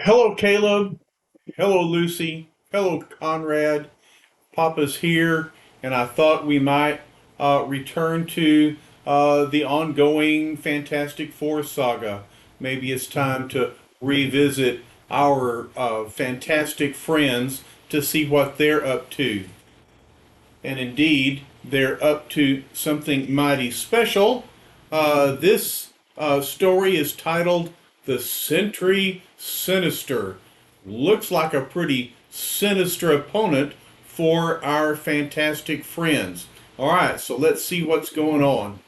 Hello, Caleb. Hello, Lucy. Hello, Conrad. Papa's here, and I thought we might return to the ongoing Fantastic Four saga. Maybe it's time to revisit our fantastic friends to see what they're up to. And indeed, they're up to something mighty special. This story is titled The Sentry Sinister. Looks like a pretty sinister opponent for our fantastic friends. All right, so let's see what's going on.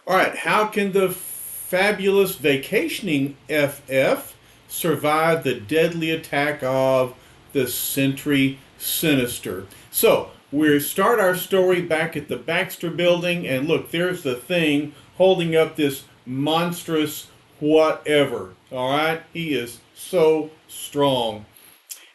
All right, how can the fabulous vacationing FF survive the deadly attack of the Sentry Sinister? So, we start our story back at the Baxter building, and look, there's the thing holding up this monstrous whatever. All right, he is so strong.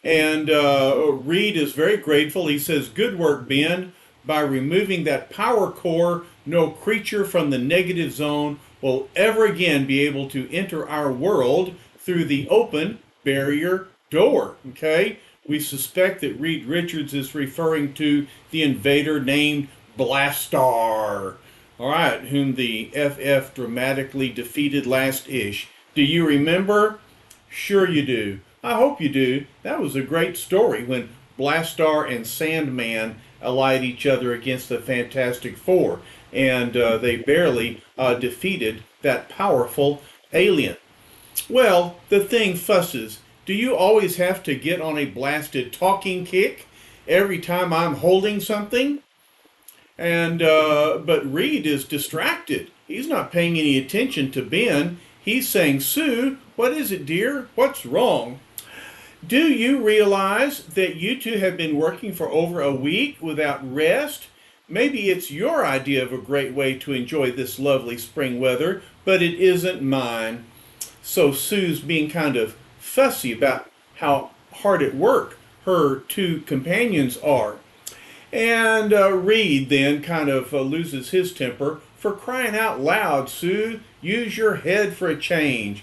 And Reed is very grateful. He says, "Good work, Ben. By removing that power core, no creature from the negative zone will ever again be able to enter our world through the open barrier door." Okay? We suspect that Reed Richards is referring to the invader named Blastar. All right, whom the FF dramatically defeated last ish. Do you remember? Sure you do. I hope you do. That was a great story when Blastar and Sandman allied each other against the Fantastic Four, and they barely defeated that powerful alien. Well, the thing fusses. Do you always have to get on a blasted talking kick every time I'm holding something? And but Reed is distracted. He's not paying any attention to Ben. He's saying, "Sue, what is it, dear? What's wrong?" Do you realize that you two have been working for over a week without rest? Maybe it's your idea of a great way to enjoy this lovely spring weather, but it isn't mine. So Sue's being kind of fussy about how hard at work her two companions are. And Reed then kind of loses his temper. "For crying out loud, Sue, use your head for a change."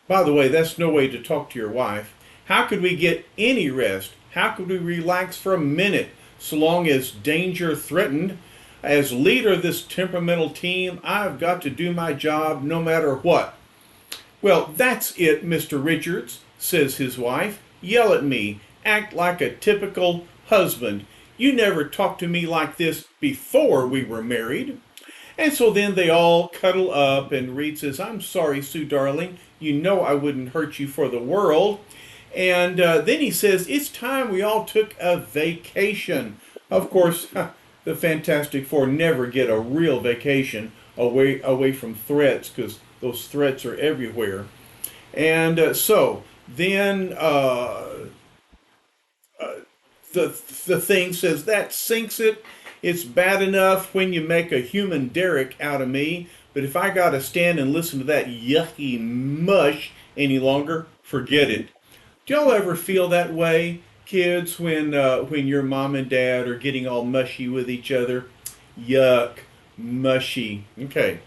By the way, that's no way to talk to your wife. How could we get any rest? How could we relax for a minute so long as danger threatened? As leader of this temperamental team, I've got to do my job no matter what. "Well, that's it, Mr. Richards," says his wife. "Yell at me. Act like a typical husband. You never talked to me like this before we were married." And so then they all cuddle up, and Reed says, "I'm sorry, Sue darling. You know I wouldn't hurt you for the world." And then he says, "It's time we all took a vacation." Of course, the Fantastic Four never get a real vacation away from threats, because those threats are everywhere. And so then the thing says, "That sinks it. It's bad enough when you make a human Derek out of me, but if I gotta stand and listen to that yucky mush any longer, forget it." Do y'all ever feel that way, kids, when your mom and dad are getting all mushy with each other? Yuck, mushy. Okay.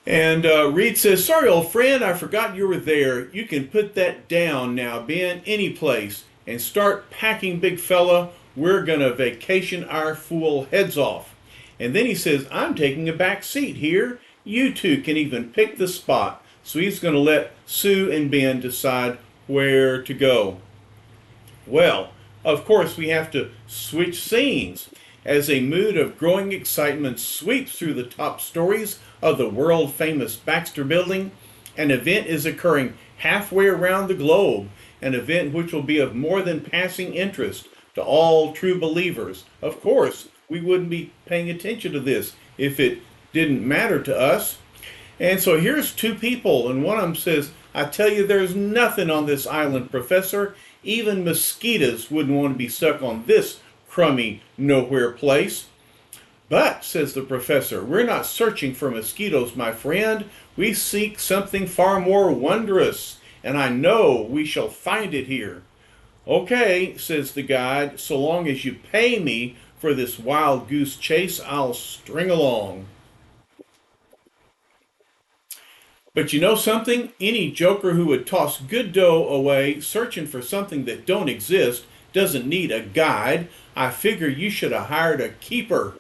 And Reed says, "Sorry, old friend, I forgot you were there. You can put that down now, Ben, any place, and start packing, big fella. We're going to vacation our fool heads off." And then he says, "I'm taking a back seat here. You two can even pick the spot." So he's going to let Sue and Ben decide where to go. Well, of course, we have to switch scenes as a mood of growing excitement sweeps through the top stories of the world famous Baxter building. An event is occurring halfway around the globe, an event which will be of more than passing interest to all true believers. Of course, we wouldn't be paying attention to this if it didn't matter to us. And so here's two people, and one of them says, "I tell you, there's nothing on this island, Professor. Even mosquitoes wouldn't want to be stuck on this crummy nowhere place." "But," says the professor, "we're not searching for mosquitoes, my friend. We seek something far more wondrous, and I know we shall find it here." "Okay," says the guide, "so long as you pay me for this wild goose chase, I'll string along." But you know something? Any joker who would toss good dough away searching for something that don't exist doesn't need a guide. I figure you should have hired a keeper.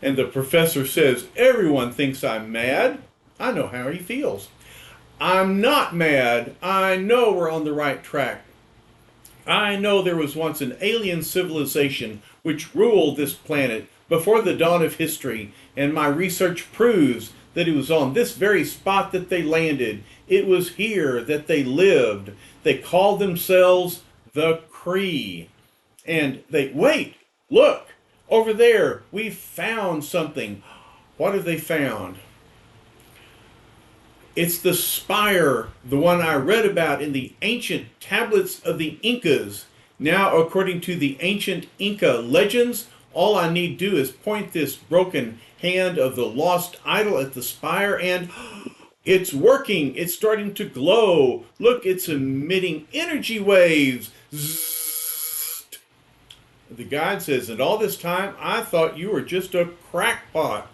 And the professor says, everyone thinks I'm mad. I know how he feels. I'm not mad. I know we're on the right track. I know there was once an alien civilization which ruled this planet before the dawn of history, and my research proves that it was on this very spot that they landed. It was here that they lived. They called themselves the Kree. And they, wait, look, over there, we found something. What have they found? It's the spire, the one I read about in the ancient tablets of the Incas. Now, according to the ancient Inca legends, all I need do is point this broken hand of the lost idol at the spire and it's working. It's starting to glow. Look, it's emitting energy waves. Zzzt. The guide says, and all this time, I thought you were just a crackpot.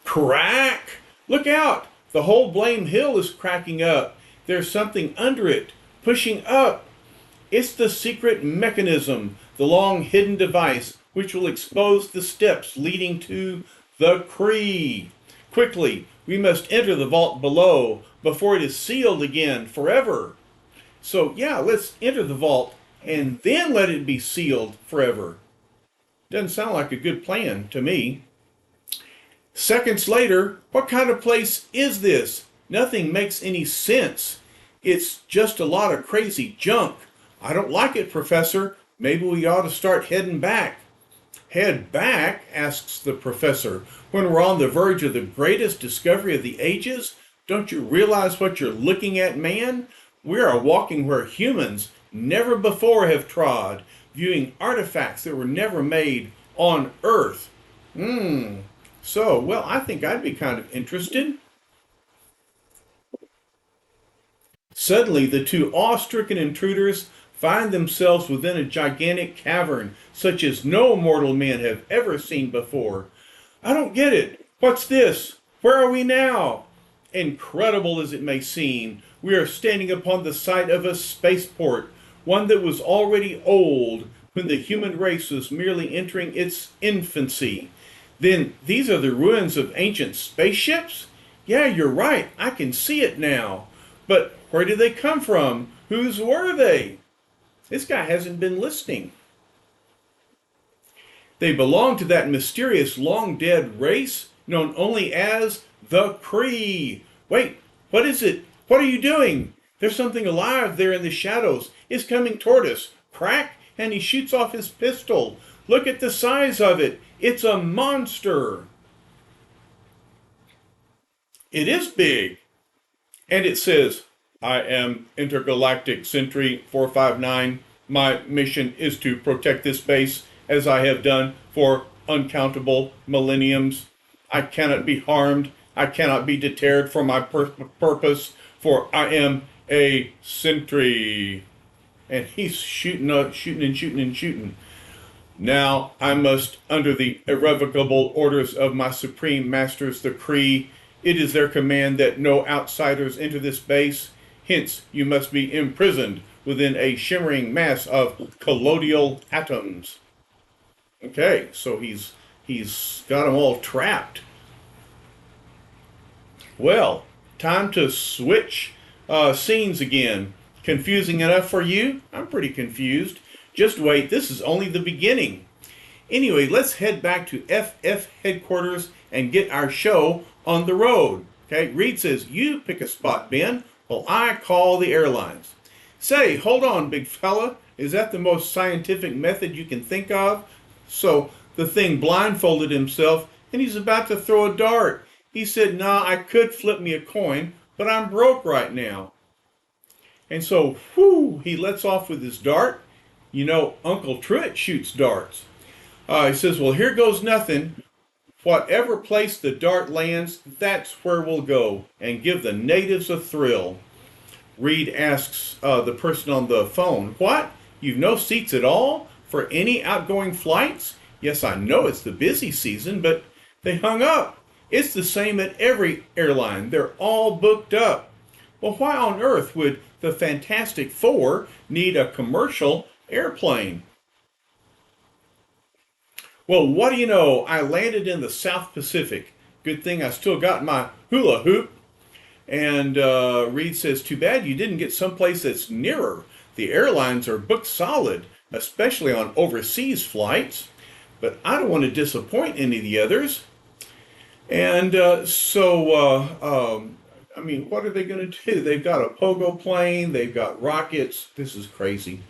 Crack! Look out! The whole blame hill is cracking up. There's something under it, pushing up. It's the secret mechanism, the long hidden device, which will expose the steps leading to the Kree. Quickly, we must enter the vault below before it is sealed again forever. So yeah, let's enter the vault and then let it be sealed forever. Doesn't sound like a good plan to me. Seconds later, what kind of place is this? Nothing makes any sense. It's just a lot of crazy junk. I don't like it, Professor. Maybe we ought to start heading back. Head back? Asks the professor. When we're on the verge of the greatest discovery of the ages? Don't you realize what you're looking at, man? We are walking where humans never before have trod, viewing artifacts that were never made on Earth. So, well, I think I'd be kind of interested. Suddenly, the two awe-stricken intruders find themselves within a gigantic cavern, such as no mortal men have ever seen before. I don't get it. What's this? Where are we now? Incredible as it may seem, we are standing upon the site of a spaceport, one that was already old when the human race was merely entering its infancy. Then these are the ruins of ancient spaceships? Yeah, you're right. I can see it now. But where did they come from? Whose were they? This guy hasn't been listening. They belong to that mysterious long-dead race known only as the Kree. Wait, what is it? What are you doing? There's something alive there in the shadows. It's coming toward us. Crack, and he shoots off his pistol. Look at the size of it. It's a monster. It is big. And it says, I am Intergalactic Sentry 459. My mission is to protect this base as I have done for uncountable millenniums. I cannot be harmed. I cannot be deterred from my purpose, for I am a sentry. And he's shooting. Now I must, under the irrevocable orders of my supreme masters, the Kree, it is their command that no outsiders enter this base. Hence, you must be imprisoned within a shimmering mass of colloidal atoms. Okay, so he's got them all trapped. Well, time to switch scenes again. Confusing enough for you? I'm pretty confused. Just wait, this is only the beginning. Anyway, let's head back to FF headquarters and get our show on the road. Okay, Reed says, you pick a spot, Ben, while I call the airlines. Say, hold on, big fella. Is that the most scientific method you can think of? So the thing blindfolded himself, and he's about to throw a dart. He said, nah, I could flip me a coin, but I'm broke right now. And so, he lets off with his dart. You know, Uncle Truett shoots darts. He says, well, here goes nothing. Whatever place the dart lands, that's where we'll go and give the natives a thrill. Reed asks the person on the phone, what? You've no seats at all for any outgoing flights? Yes, I know it's the busy season, but they hung up. It's the same at every airline. They're all booked up. Well, why on earth would the Fantastic Four need a commercial airplane? Well, what do you know? I landed in the South Pacific. Good thing I still got my hula hoop. And Reed says, too bad you didn't get someplace that's nearer. The airlines are booked solid, especially on overseas flights. But I don't want to disappoint any of the others. And I mean, what are they going to do? They've got a pogo plane, they've got rockets. This is crazy.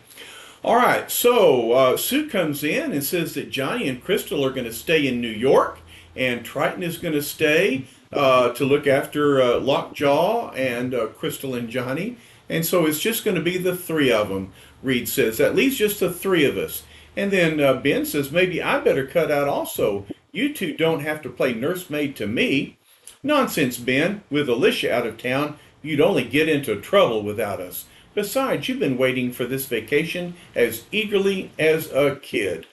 All right, so Sue comes in and says that Johnny and Crystal are going to stay in New York, and Triton is going to stay to look after Lockjaw and Crystal and Johnny. And so it's just going to be the three of them, Reed says. At least just the three of us. And then Ben says, maybe I better cut out also. You two don't have to play nursemaid to me. Nonsense, Ben. With Alicia out of town, you'd only get into trouble without us. Besides, you've been waiting for this vacation as eagerly as a kid.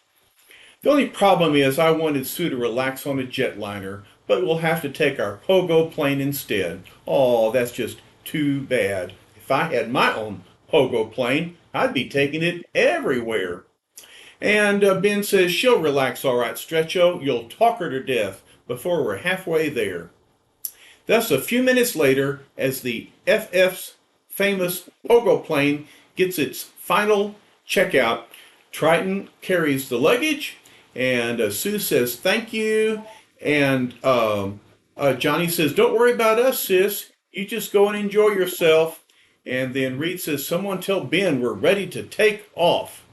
The only problem is I wanted Sue to relax on a jetliner, but we'll have to take our pogo plane instead. Oh, that's just too bad. If I had my own pogo plane, I'd be taking it everywhere. And Ben says she'll relax all right, Stretcho. You'll talk her to death before we're halfway there. Thus, a few minutes later, as the FF's famous pogo plane gets its final checkout, Triton carries the luggage, and Sue says thank you, and Johnny says, don't worry about us, sis. You just go and enjoy yourself. And then Reed says, someone tell Ben we're ready to take off.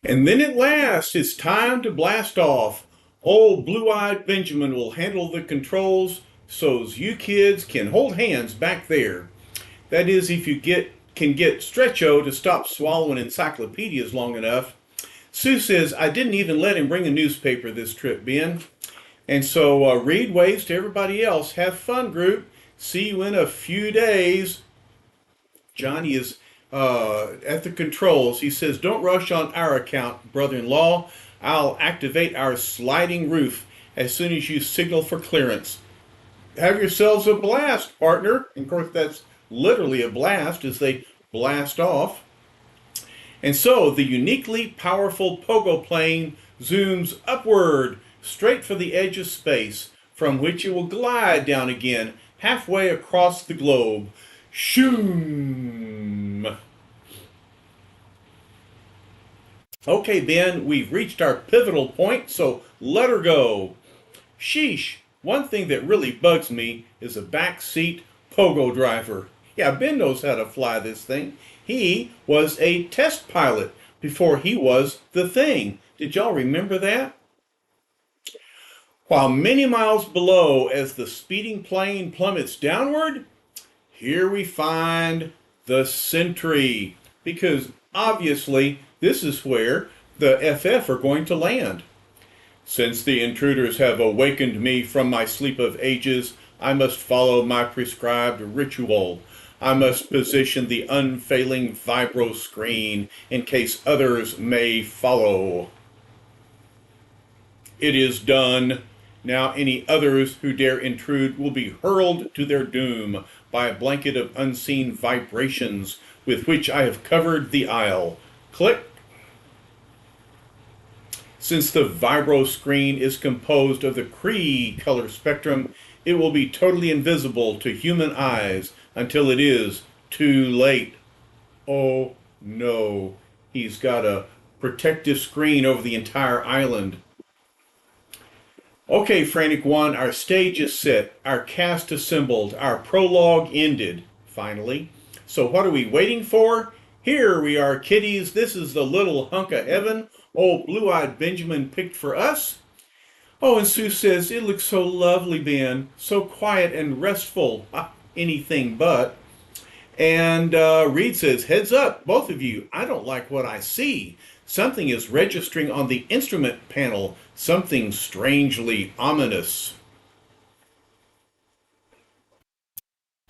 And then at last, it's time to blast off. Old Blue-Eyed Benjamin will handle the controls so's you kids can hold hands back there. That is, if you can get Stretcho to stop swallowing encyclopedias long enough. Sue says, I didn't even let him bring a newspaper this trip, Ben. And so Reed waves to everybody else. Have fun, group. See you in a few days. Johnny is at the controls. He says, don't rush on our account, brother-in-law. I'll activate our sliding roof as soon as you signal for clearance. Have yourselves a blast, partner. And of course, that's literally a blast as they blast off. And so the uniquely powerful pogo plane zooms upward, straight for the edge of space, from which it will glide down again, halfway across the globe. Shoom! Okay, Ben, we've reached our pivotal point, so let her go. Sheesh, one thing that really bugs me is a backseat pogo driver. Yeah, Ben knows how to fly this thing. He was a test pilot before he was the thing. Did y'all remember that? While many miles below, as the speeding plane plummets downward, here we find the Sentry. Because obviously, this is where the FF are going to land. Since the intruders have awakened me from my sleep of ages, I must follow my prescribed ritual. I must position the unfailing vibro screen in case others may follow. It is done. Now any others who dare intrude will be hurled to their doom by a blanket of unseen vibrations with which I have covered the aisle. Click. Since the vibro screen is composed of the Kree color spectrum, it will be totally invisible to human eyes until it is too late. Oh no, he's got a protective screen over the entire island. Okay, Frantic One, our stage is set, our cast assembled, our prologue ended, finally. So what are we waiting for? Here we are, kiddies. This is the little hunk of heaven old Blue-Eyed Benjamin picked for us. Oh, and Sue says, it looks so lovely, Ben. So quiet and restful. Anything but. And Reed says, heads up, both of you. I don't like what I see. Something is registering on the instrument panel. Something strangely ominous.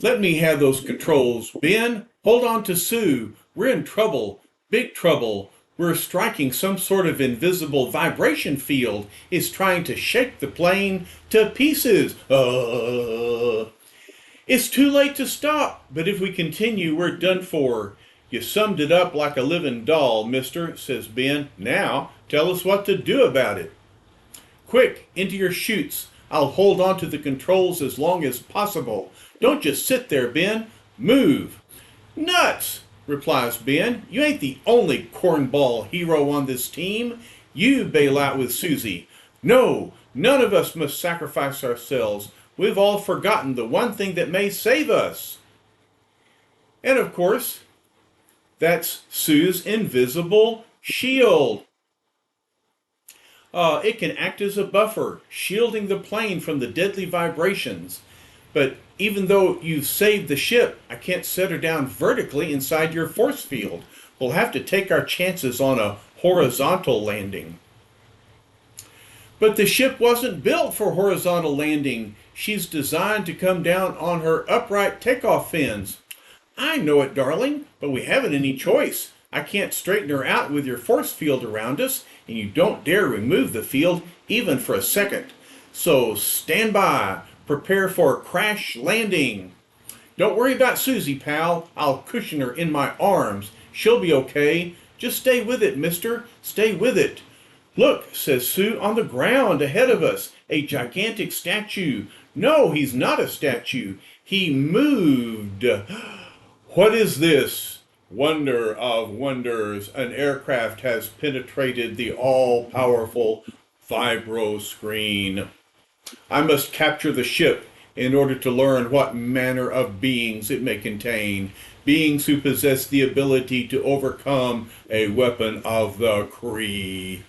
Let me have those controls, Ben. Hold on to Sue. We're in trouble. Big trouble. We're striking some sort of invisible vibration field. It's trying to shake the plane to pieces. It's too late to stop, but if we continue, we're done for. You summed it up like a living doll, mister, says Ben. Now, tell us what to do about it. Quick, into your chutes. I'll hold on to the controls as long as possible. Don't just sit there, Ben. Move. Nuts, replies Ben. You ain't the only cornball hero on this team. You bail out with Susie. No, none of us must sacrifice ourselves. We've all forgotten the one thing that may save us. And of course, that's Sue's invisible shield. It can act as a buffer, shielding the plane from the deadly vibrations. But even though you've saved the ship, I can't set her down vertically inside your force field. We'll have to take our chances on a horizontal landing. But the ship wasn't built for horizontal landing. She's designed to come down on her upright takeoff fins. I know it, darling, but we haven't any choice. I can't straighten her out with your force field around us, and you don't dare remove the field even for a second. So stand by. Prepare for a crash landing. Don't worry about Susie, pal. I'll cushion her in my arms. She'll be okay. Just stay with it, mister. Stay with it. Look, says Sue, on the ground ahead of us. A gigantic statue. No, he's not a statue. He moved. What is this? Wonder of wonders. An aircraft has penetrated the all-powerful vibro screen. I must capture the ship in order to learn what manner of beings it may contain. Beings who possess the ability to overcome a weapon of the Kree.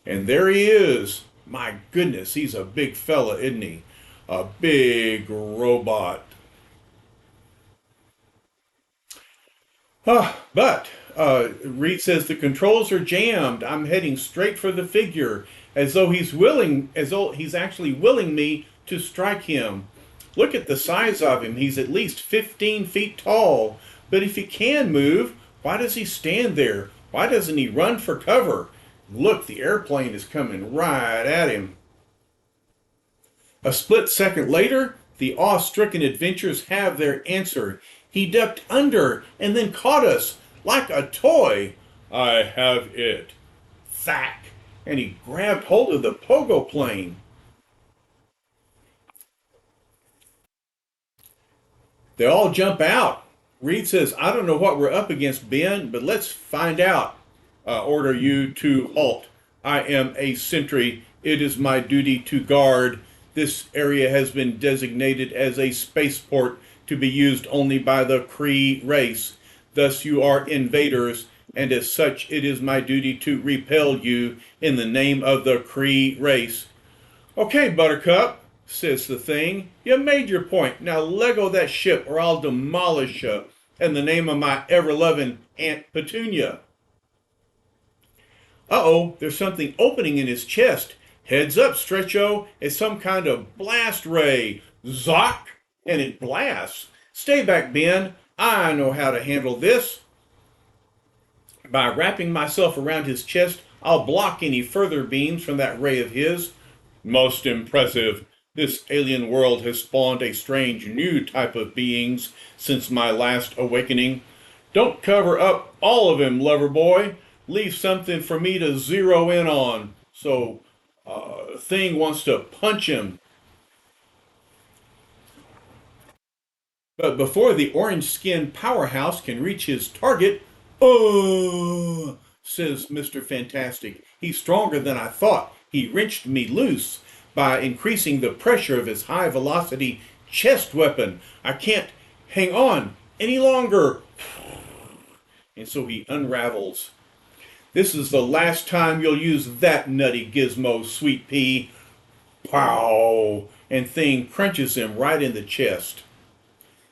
And there he is. My goodness, he's a big fella, isn't he? A big robot. But Reed says the controls are jammed. I'm heading straight for the figure, as though he's actually willing me to strike him. Look at the size of him. He's at least 15 feet tall. But if he can move, why does he stand there? Why doesn't he run for cover? Look, the airplane is coming right at him. A split second later, the awe-stricken adventurers have their answer. He ducked under and then caught us like a toy. I have it. Thack! And he grabbed hold of the pogo plane. They all jump out. Reed says, I don't know what we're up against, Ben, but let's find out. Order you to halt. I am a sentry. It is my duty to guard. This area has been designated as a spaceport to be used only by the Kree race. Thus you are invaders, and as such it is my duty to repel you in the name of the Kree race. Okay, Buttercup, says the thing. You made your point. Now Lego that ship or I'll demolish you in the name of my ever-loving Aunt Petunia. Uh-oh, there's something opening in his chest. Heads up, Stretcho. It's some kind of blast ray. Zock! And it blasts. Stay back, Ben. I know how to handle this. By wrapping myself around his chest, I'll block any further beams from that ray of his. Most impressive. This alien world has spawned a strange new type of beings since my last awakening. Don't cover up all of him, lover boy. Leave something for me to zero in on. So, Thing wants to punch him. But before the orange-skinned powerhouse can reach his target, oh, says Mr. Fantastic. He's stronger than I thought. He wrenched me loose by increasing the pressure of his high-velocity chest weapon. I can't hang on any longer. And so he unravels. This is the last time you'll use that nutty gizmo, Sweet Pea. Pow! And Thing crunches him right in the chest.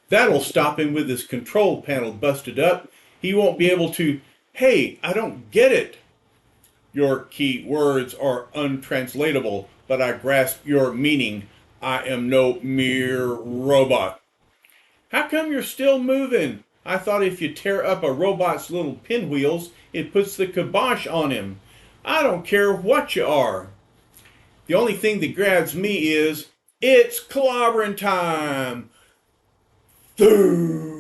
That'll stop him with his control panel busted up. He won't be able to... Hey, I don't get it. Your key words are untranslatable, but I grasp your meaning. I am no mere robot. How come you're still moving? I thought if you tear up a robot's little pinwheels, it puts the kibosh on him. I don't care what you are. The only thing that grabs me is it's clobbering time. Boom!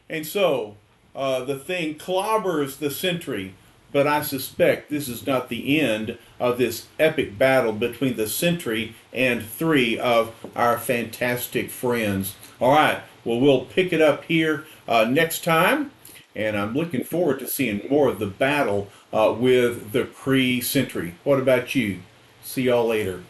And so the thing clobbers the Sentry, but I suspect this is not the end of this epic battle between the Sentry and three of our fantastic friends. All right, well, we'll pick it up here next time, and I'm looking forward to seeing more of the battle with the Kree Sentry. What about you? See y'all later.